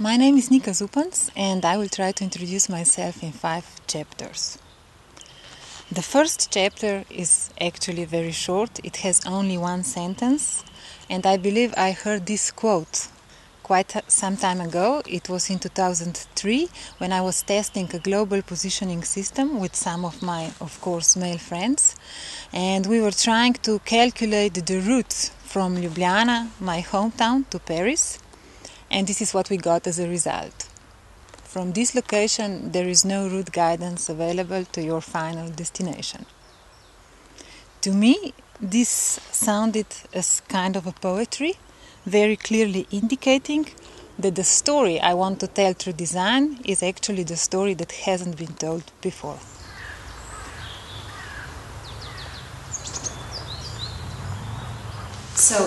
My name is Nika Zupanc and I will try to introduce myself in 5 chapters. The first chapter is actually very short, it has only one sentence, and I believe I heard this quote quite some time ago. It was in 2003 when I was testing a global positioning system with some of my, of course, male friends, and we were trying to calculate the route from Ljubljana, my hometown, to Paris. And this is what we got as a result. From this location, there is no route guidance available to your final destination. To me, this sounded as kind of a poetry, very clearly indicating that the story I want to tell through design is actually the story that hasn't been told before. So,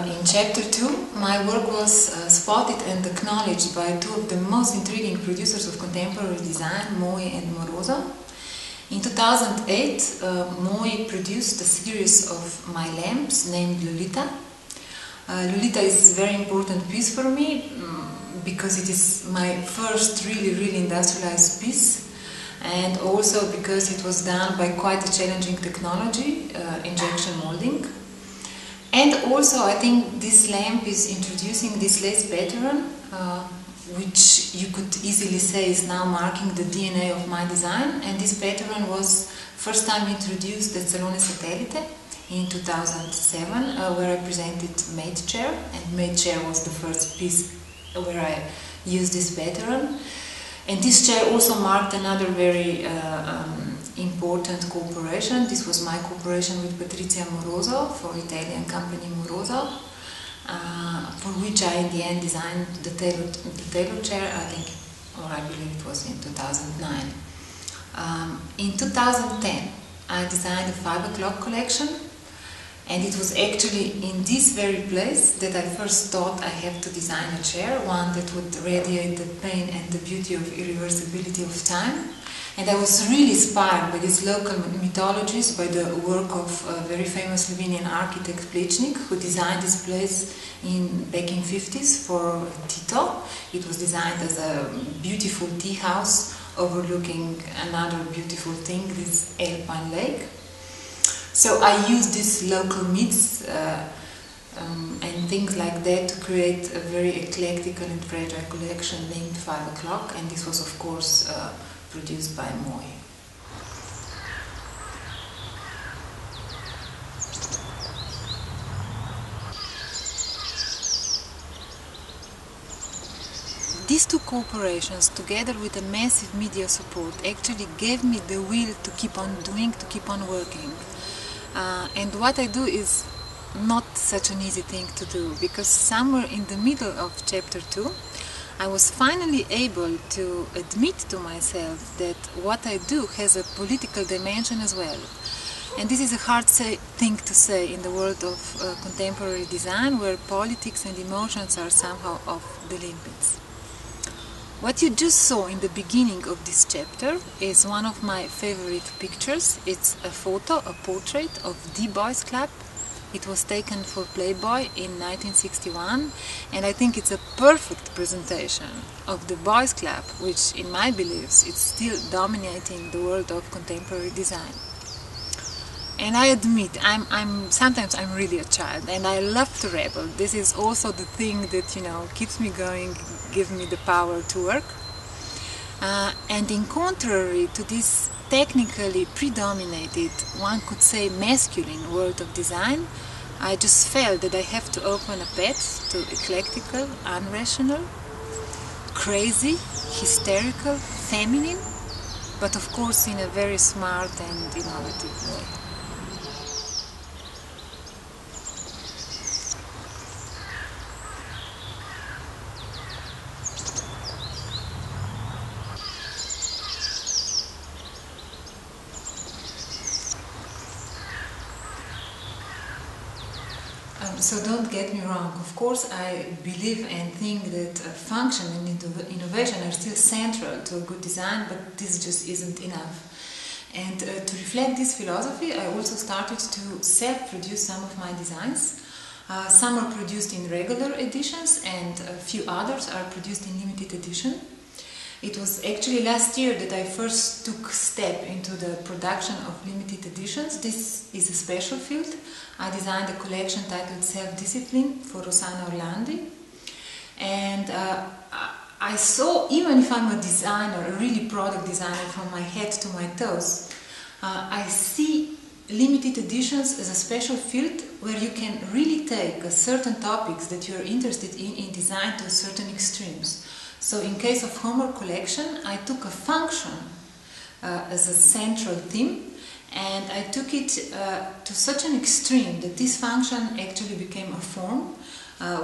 in chapter 2, my work was spotted and acknowledged by 2 of the most intriguing producers of contemporary design, Moi and Moroso. In 2008, Moi produced a series of my lamps named Lolita. Lolita is a very important piece for me because it is my first really industrialized piece, and also because it was done by quite a challenging technology, injection molding. And also I think this lamp is introducing this lace pattern, which you could easily say is now marking the DNA of my design. And this pattern was first time introduced at SaloneSatelitte in 2007, where I presented Maid Chair, and Maid Chair was the first piece where I used this pattern. And this chair also marked another very important cooperation. This was my cooperation with Patrizia Moroso for Italian company Moroso, for which I in the end designed the tailored chair, I think, or I believe it was in 2009. In 2010 I designed a 5 o'clock collection, and it was actually in this very place that I first thought I have to design a chair, one that would radiate the pain and the beauty of irreversibility of time. And I was really inspired by these local mythologies, by the work of very famous Slovenian architect Plečnik, who designed this place back in 50s for Tito. It was designed as a beautiful tea house overlooking another beautiful thing, this Alpine lake. So I used these local myths and things like that to create a very eclectic and fragile collection named 5 o'clock, and this was of course produced by Moi. These 2 cooperations, together with a massive media support, actually gave me the will to keep on doing, to keep on working. And what I do is not such an easy thing to do, because somewhere in the middle of chapter 2, I was finally able to admit to myself that what I do has a political dimension as well. And this is a hard thing to say in the world of contemporary design, where politics and emotions are somehow off the limits. What you just saw in the beginning of this chapter is one of my favorite pictures. It's a photo, a portrait of the Boys Club. It was taken for Playboy in 1961, and I think it's a perfect presentation of the Boys Club, which in my beliefs is still dominating the world of contemporary design. And I admit, sometimes I'm really a child, and I love to rebel. This is also the thing that, keeps me going, gives me the power to work. And in contrary to this technically predominated, one could say masculine world of design, I just felt that I have to open a path to eclectical, unrational, crazy, hysterical, feminine, but of course in a very smart and innovative way. So don't get me wrong, of course I believe and think that function and innovation are still central to a good design, but this just isn't enough. And to reflect this philosophy, I also started to self-produce some of my designs. Some are produced in regular editions and a few others are produced in limited edition. It was actually last year that I first took step into the production of limited editions. This is a special field. I designed a collection titled Self-Discipline for Rossana Orlandi. And I saw, even if I'm a designer, a really product designer from my head to my toes, I see limited editions as a special field where you can really take certain topics that you're interested in design to certain extremes. So in case of homework collection, I took a function as a central theme, and I took it to such an extreme that this function actually became a form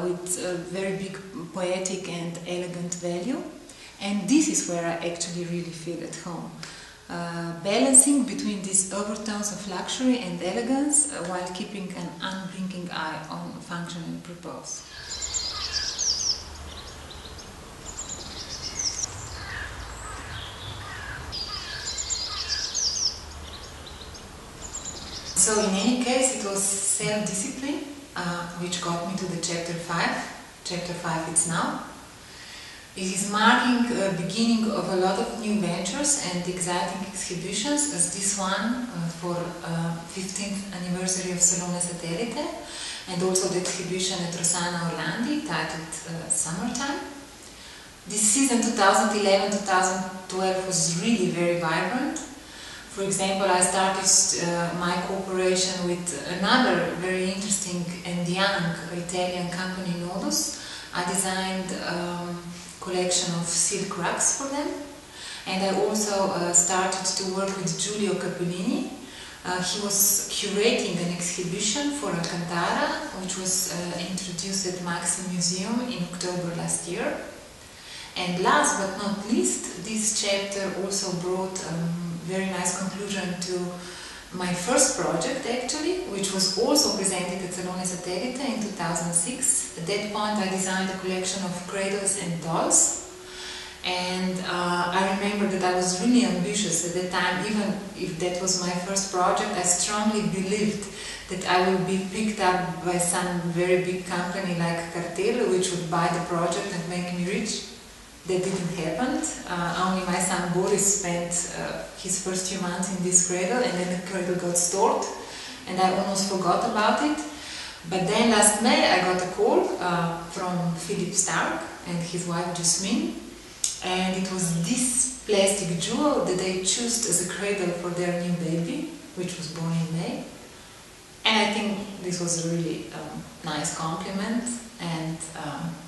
with a very big poetic and elegant value. And this is where I actually really feel at home. Balancing between these overtones of luxury and elegance while keeping an unblinking eye on function and purpose. So in any case, it was self-discipline which got me to the chapter 5. Chapter 5 it's now. It is marking the beginning of a lot of new ventures and exciting exhibitions, as this one for 15th anniversary of SaloneSatelitte, and also the exhibition at Rossana Orlandi titled Summertime. This season 2011-2012 was really very vibrant. For example, I started my cooperation with another very interesting and young Italian company, Nodus. I designed collection of silk rugs for them, and I also started to work with Giulio Capolini. He was curating an exhibition for Alcantara, which was introduced at Maxim Museum in October last year. And last but not least, this chapter also brought a very nice conclusion to my first project, actually, which was also presented at SaloneSatelitte in 2006. At that point I designed a collection of cradles and dolls, and I remember that I was really ambitious at that time. Even if that was my first project, I strongly believed that I would be picked up by some very big company like Cartel, which would buy the project and make me rich. That didn't happen. Only my son Boris spent his first few months in this cradle, and then the cradle got stored, and I almost forgot about it. But then last May I got a call from Philip Stark and his wife Jasmine, and it was this plastic jewel that they chose as a cradle for their new baby, which was born in May. And I think this was a really nice compliment, and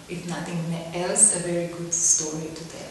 if nothing else, a very good story to tell.